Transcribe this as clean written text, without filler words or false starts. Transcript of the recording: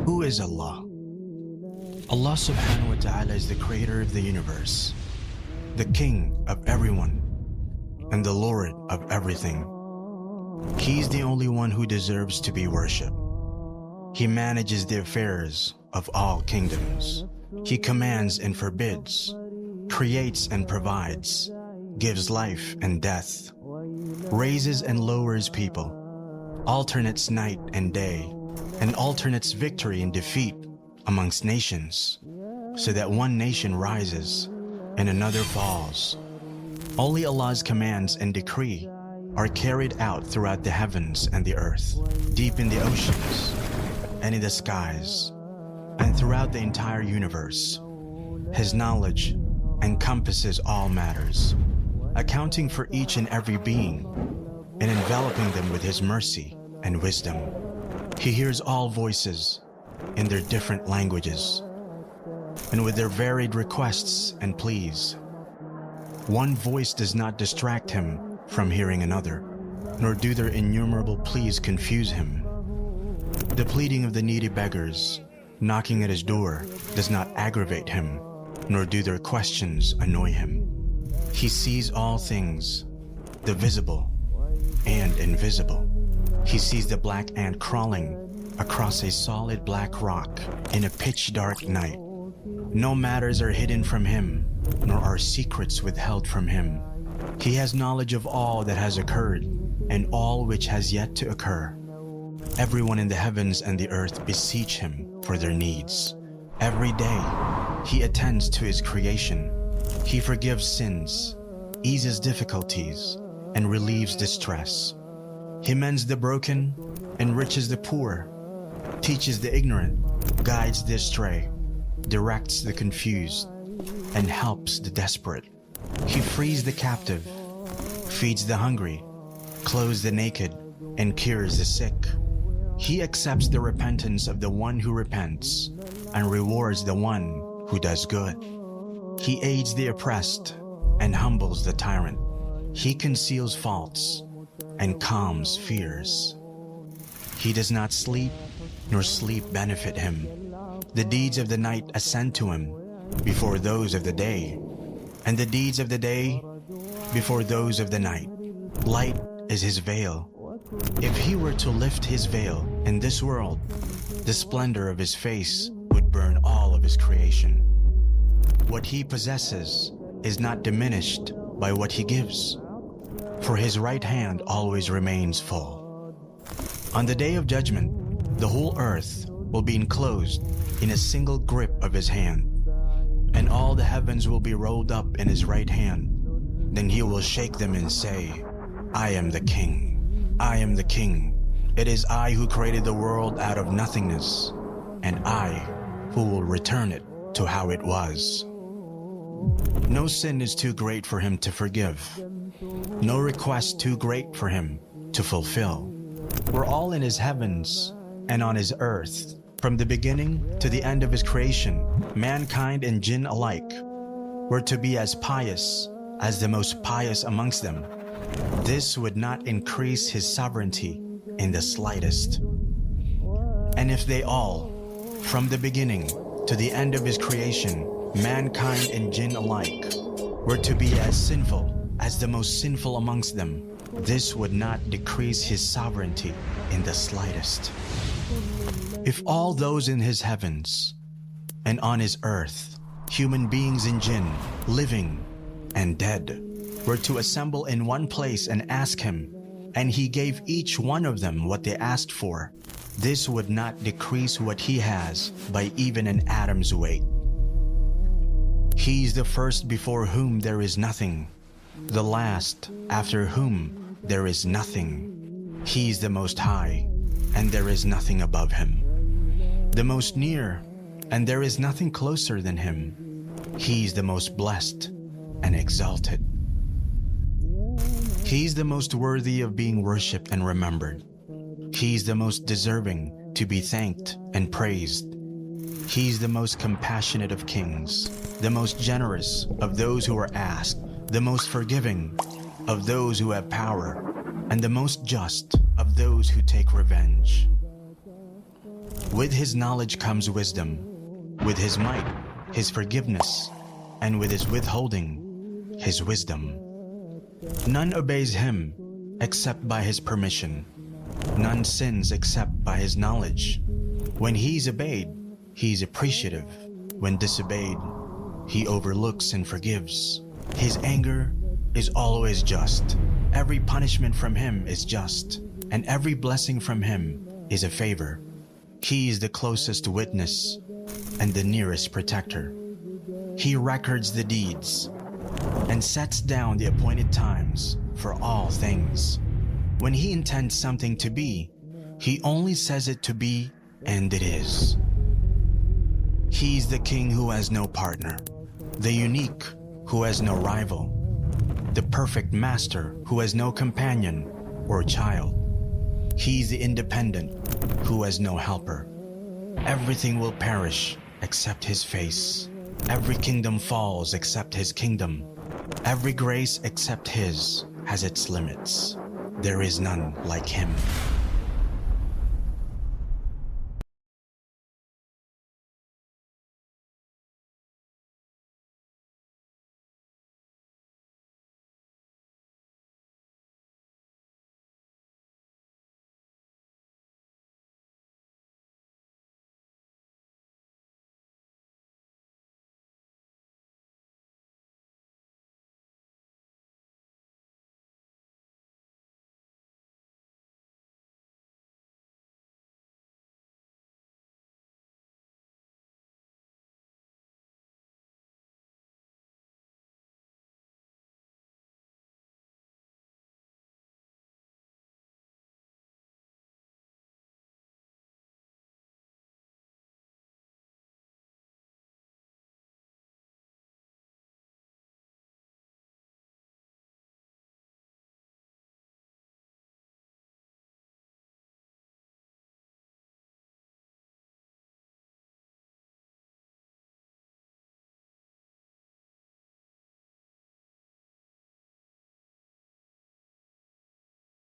Who is Allah? Allah subhanahu wa ta'ala is the creator of the universe, the king of everyone, and the Lord of everything. He is the only one who deserves to be worshipped. He manages the affairs of all kingdoms. He commands and forbids, creates and provides, gives life and death, raises and lowers people, alternates night and day, and alternates victory and defeat amongst nations, so that one nation rises and another falls. Only Allah's commands and decree are carried out throughout the heavens and the earth, deep in the oceans and in the skies, and throughout the entire universe. His knowledge encompasses all matters, accounting for each and every being and enveloping them with His mercy and wisdom. He hears all voices in their different languages and with their varied requests and pleas. One voice does not distract Him from hearing another, nor do their innumerable pleas confuse Him. The pleading of the needy beggars knocking at His door does not aggravate Him, nor do their questions annoy Him. He sees all things, the visible and invisible. He sees the black ant crawling across a solid black rock in a pitch-dark night. No matters are hidden from Him, nor are secrets withheld from Him. He has knowledge of all that has occurred and all which has yet to occur. Everyone in the heavens and the earth beseech Him for their needs. Every day, He attends to His creation. He forgives sins, eases difficulties, and relieves distress. He mends the broken, enriches the poor, teaches the ignorant, guides the astray, directs the confused, and helps the desperate. He frees the captive, feeds the hungry, clothes the naked, and cures the sick. He accepts the repentance of the one who repents and rewards the one who does good. He aids the oppressed and humbles the tyrant. He conceals faults and calms fears. He does not sleep, nor sleep benefit Him. The deeds of the night ascend to Him before those of the day, and the deeds of the day before those of the night. Light is His veil. If He were to lift His veil in this world, the splendor of His face would burn all of His creation. What He possesses is not diminished by what He gives, for His right hand always remains full. On the day of judgment, the whole earth will be enclosed in a single grip of His hand, and all the heavens will be rolled up in His right hand. Then He will shake them and say, I am the King. I am the King. It is I who created the world out of nothingness, and I who will return it to how it was. No sin is too great for Him to forgive. No request too great for Him to fulfill. We're all in His heavens and on His earth. From the beginning to the end of His creation, mankind and jinn alike were to be as pious as the most pious amongst them. This would not increase His sovereignty in the slightest. And if they all, from the beginning to the end of His creation, mankind and jinn alike, were to be as sinful as the most sinful amongst them, this would not decrease His sovereignty in the slightest. If all those in His heavens and on His earth, human beings and jinn, living and dead, were to assemble in one place and ask Him, and He gave each one of them what they asked for, this would not decrease what He has by even an atom's weight. He is the first before whom there is nothing, the last after whom there is nothing. He is the Most High, and there is nothing above Him. The most near, and there is nothing closer than Him. He is the most blessed and exalted. He is the most worthy of being worshipped and remembered. He is the most deserving to be thanked and praised. He is the most compassionate of kings, the most generous of those who are asked, the most forgiving of those who have power, and the most just of those who take revenge. With his knowledge comes wisdom. With his might, his forgiveness. And with his withholding, his wisdom. None obeys him except by his permission. None sins except by his knowledge. When he's obeyed, he's appreciative. When disobeyed, he overlooks and forgives. His anger is always just. Every punishment from him is just, and every blessing from him is a favor. He is the closest witness and the nearest protector. He records the deeds and sets down the appointed times for all things. When he intends something to be, he only says it to be, and it is. He's the king who has no partner, the unique who has no rival, the perfect master who has no companion or child. He's the independent who has no helper. Everything will perish except his face. Every kingdom falls except his kingdom. Every grace except his has its limits. There is none like him.